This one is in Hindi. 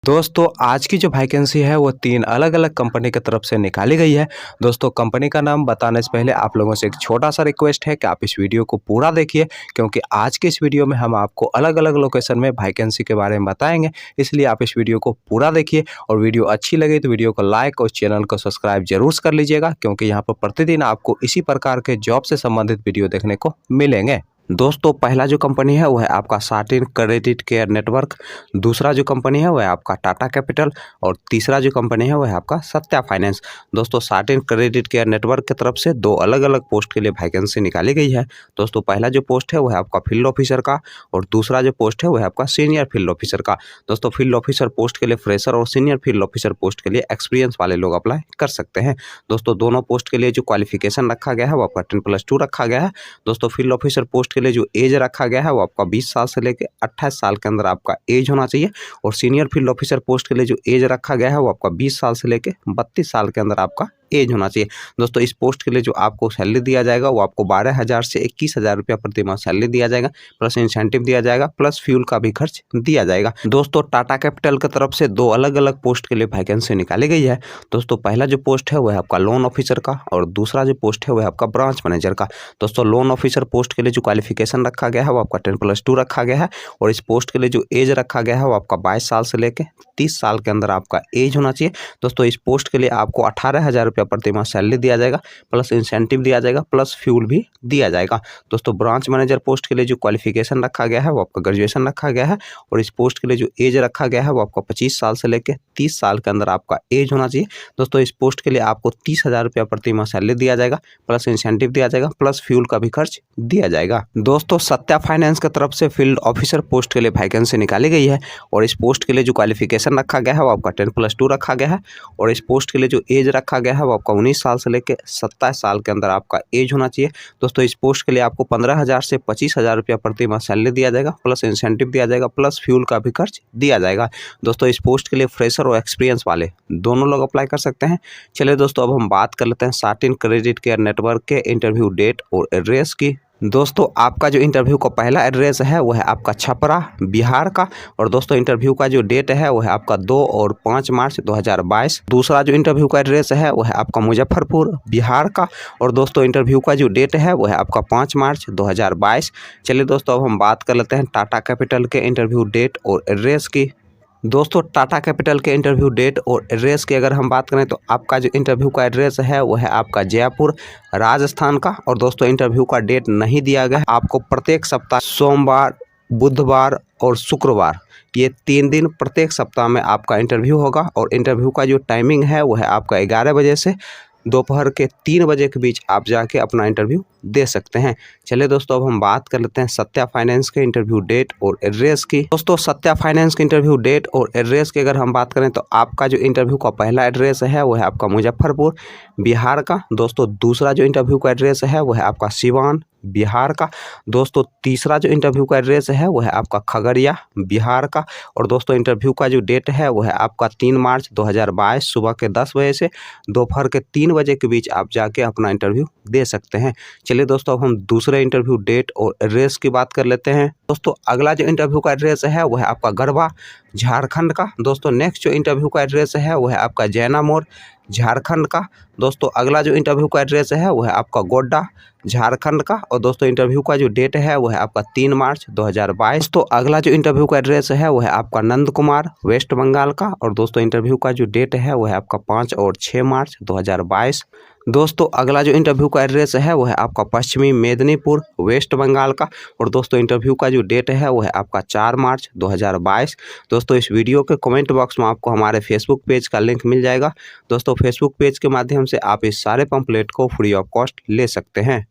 दोस्तों आज की जो वैकेंसी है वो 3 अलग-अलग कंपनी की तरफ से निकाली गई है। दोस्तों कंपनी का नाम बताने से पहले आप लोगों से एक छोटा-सा रिक्वेस्ट है कि आप इस वीडियो को पूरा देखिए, क्योंकि आज के इस वीडियो में हम आपको अलग-अलग लोकेशन में वैकेंसी के बारे में बताएँगे। इसलिए आप इस वीडियो को पूरा देखिए और वीडियो अच्छी लगे तो वीडियो को लाइक और चैनल को सब्सक्राइब ज़रूर कर लीजिएगा, क्योंकि यहाँ पर प्रतिदिन आपको इसी प्रकार के जॉब से संबंधित वीडियो देखने को मिलेंगे। दोस्तों पहला जो कंपनी है वो है आपका साटिन क्रेडिट केयर नेटवर्क, दूसरा जो कंपनी है वो है आपका टाटा कैपिटल और तीसरा जो कंपनी है वो है आपका सत्या फाइनेंस। दोस्तों साटिन क्रेडिट केयर नेटवर्क की तरफ से 2 अलग-अलग पोस्ट के लिए वैकेंसी निकाली गई है। दोस्तों पहला जो पोस्ट है वो है आपका फील्ड ऑफिसर का और दूसरा जो पोस्ट है वो है आपका सीनियर फील्ड ऑफिसर का। दोस्तों फील्ड ऑफिसर पोस्ट के लिए फ्रेशर और सीनियर फील्ड ऑफिसर पोस्ट के लिए एक्सपीरियंस वाले लोग अप्लाई कर सकते हैं। दोस्तों दोनों पोस्ट के लिए जो क्वालिफिकेशन रखा गया है वो आपका 10+2 रखा गया है। दोस्तों फील्ड ऑफिसर पोस्ट के लिए जो एज रखा गया है वो आपका 20 साल से लेकर 28 साल के अंदर आपका एज होना चाहिए और सीनियर फील्ड ऑफिसर पोस्ट के लिए जो एज रखा गया है वो आपका 20 साल से लेकर 32 साल के अंदर आपका एज होना चाहिए। दोस्तों इस पोस्ट के लिए जो आपको सैलरी दिया जाएगा वो आपको 12,000 से 21,000 रुपया प्रति माह सैलरी दिया जाएगा, प्लस इंसेंटिव दिया जाएगा, प्लस फ्यूल का भी खर्च दिया जाएगा। दोस्तों टाटा कैपिटल की तरफ से 2 अलग-अलग पोस्ट के लिए वैकेंसी निकाली गई है। दोस्तों पहला जो पोस्ट है वो है आपका लोन ऑफिसर का और दूसरा जो पोस्ट है वो है आपका ब्रांच मैनेजर का। दोस्तों लोन ऑफिसर पोस्ट के लिए जो क्वालिफिकेशन रखा गया है वो आपका 10+2 रखा गया है और इस पोस्ट के लिए जो एज रखा गया है वो आपका 22 साल से लेकर 30 साल के अंदर आपका एज होना चाहिए। दोस्तों इस पोस्ट के लिए आपको 18,000 रुपया प्रति माह सैलरी दिया जाएगा, प्लस इंसेंटिव दिया जाएगा, प्लस फ्यूल भी दिया जाएगा। दोस्तों ब्रांच मैनेजर पोस्ट के लिए जो क्वालिफिकेशन रखा गया है वो आपका ग्रेजुएशन रखा गया है और इस पोस्ट के लिए जो एज रखा गया है वो आपका 25 साल से लेकर 30 साल के अंदर आपका एज होना चाहिए। दोस्तों इस पोस्ट के लिए आपको 30,000 रुपया प्रति माह सैलरी दिया जाएगा, प्लस इंसेंटिव दिया जाएगा, प्लस फ्यूल का भी खर्च दिया जाएगा। दोस्तों सत्या फाइनेंस की तरफ से फील्ड ऑफिसर पोस्ट के लिए वैकेंसी निकाली गई है और इस पोस्ट के लिए जो क्वालिफिकेशन रखा गया है वो आपका 10+2 रखा गया है और इस पोस्ट के लिए जो एज रखा गया है वो आपका 19 साल से लेकर 27 साल के अंदर आपका एज होना चाहिए। दोस्तों इस पोस्ट के लिए आपको 15,000 से 25,000 रुपया प्रति माह सैलरी दिया जाएगा, प्लस इंसेंटिव दिया जाएगा, प्लस फ्यूल का भी खर्च दिया जाएगा। दोस्तों इस पोस्ट के लिए फ्रेशर और एक्सपीरियंस वाले दोनों लोग अप्लाई कर सकते हैं। चलिए दोस्तों अब हम बात कर लेते हैं साटिन क्रेडिट केयर नेटवर्क के इंटरव्यू डेट और एड्रेस की। दोस्तों आपका जो इंटरव्यू का पहला एड्रेस है वो है आपका छपरा बिहार का और दोस्तों इंटरव्यू का जो डेट है वो है आपका 2 और 5 मार्च 2022। दूसरा जो इंटरव्यू का एड्रेस है वो है आपका मुजफ्फरपुर बिहार का और दोस्तों इंटरव्यू का जो डेट है वो है आपका 5 मार्च 2022। चलिए दोस्तों अब हम बात कर लेते हैं टाटा कैपिटल के इंटरव्यू डेट और एड्रेस की। दोस्तों टाटा कैपिटल के इंटरव्यू डेट और एड्रेस की अगर हम बात करें तो आपका जो इंटरव्यू का एड्रेस है वो है आपका जयपुर राजस्थान का और दोस्तों इंटरव्यू का डेट नहीं दिया गया है। आपको प्रत्येक सप्ताह सोमवार, बुधवार और शुक्रवार ये 3 दिन प्रत्येक सप्ताह में आपका इंटरव्यू होगा और इंटरव्यू का जो टाइमिंग है वो है आपका 11 बजे से दोपहर के 3 बजे के बीच आप जाके अपना इंटरव्यू दे सकते हैं। चलिए दोस्तों अब हम बात कर लेते हैं सत्या फाइनेंस के इंटरव्यू डेट और एड्रेस की। दोस्तों सत्या फाइनेंस के इंटरव्यू डेट और एड्रेस की अगर हम बात करें तो आपका जो इंटरव्यू का पहला एड्रेस है वो है आपका मुजफ्फरपुर बिहार का। दोस्तों दूसरा जो इंटरव्यू का एड्रेस है वो है आपका सिवान बिहार का। दोस्तों तीसरा जो इंटरव्यू का एड्रेस है वो है आपका खगड़िया बिहार का और दोस्तों इंटरव्यू का जो डेट है वो है आपका 3 मार्च 2022 सुबह के 10 बजे से दोपहर के 3 बजे के बीच आप जाके अपना इंटरव्यू दे सकते हैं। चलिए दोस्तों अब हम दूसरे इंटरव्यू डेट और एड्रेस की बात कर लेते हैं। दोस्तों अगला जो इंटरव्यू का एड्रेस है वो है आपका गढ़वा झारखंड का। दोस्तों नेक्स्ट जो इंटरव्यू का एड्रेस है वो है आपका जैना मोड़ झारखंड का। दोस्तों अगला जो इंटरव्यू का एड्रेस है वो है आपका गोड्डा झारखंड का और दोस्तों इंटरव्यू का जो डेट है वो है आपका 3 मार्च 2022। तो अगला जो इंटरव्यू का एड्रेस है वो है आपका नंद कुमार वेस्ट बंगाल का और दोस्तों इंटरव्यू का जो डेट है वो है आपका 5 और 6 मार्च 2022। दोस्तों अगला जो इंटरव्यू का एड्रेस है वो है आपका पश्चिमी मेदिनीपुर वेस्ट बंगाल का और दोस्तों इंटरव्यू का जो डेट है वो है आपका 4 मार्च 2022। दोस्तों इस वीडियो के कमेंट बॉक्स में आपको हमारे फेसबुक पेज का लिंक मिल जाएगा। दोस्तों फेसबुक पेज के माध्यम से आप इस सारे पंपलेट को फ्री ऑफ कॉस्ट ले सकते हैं।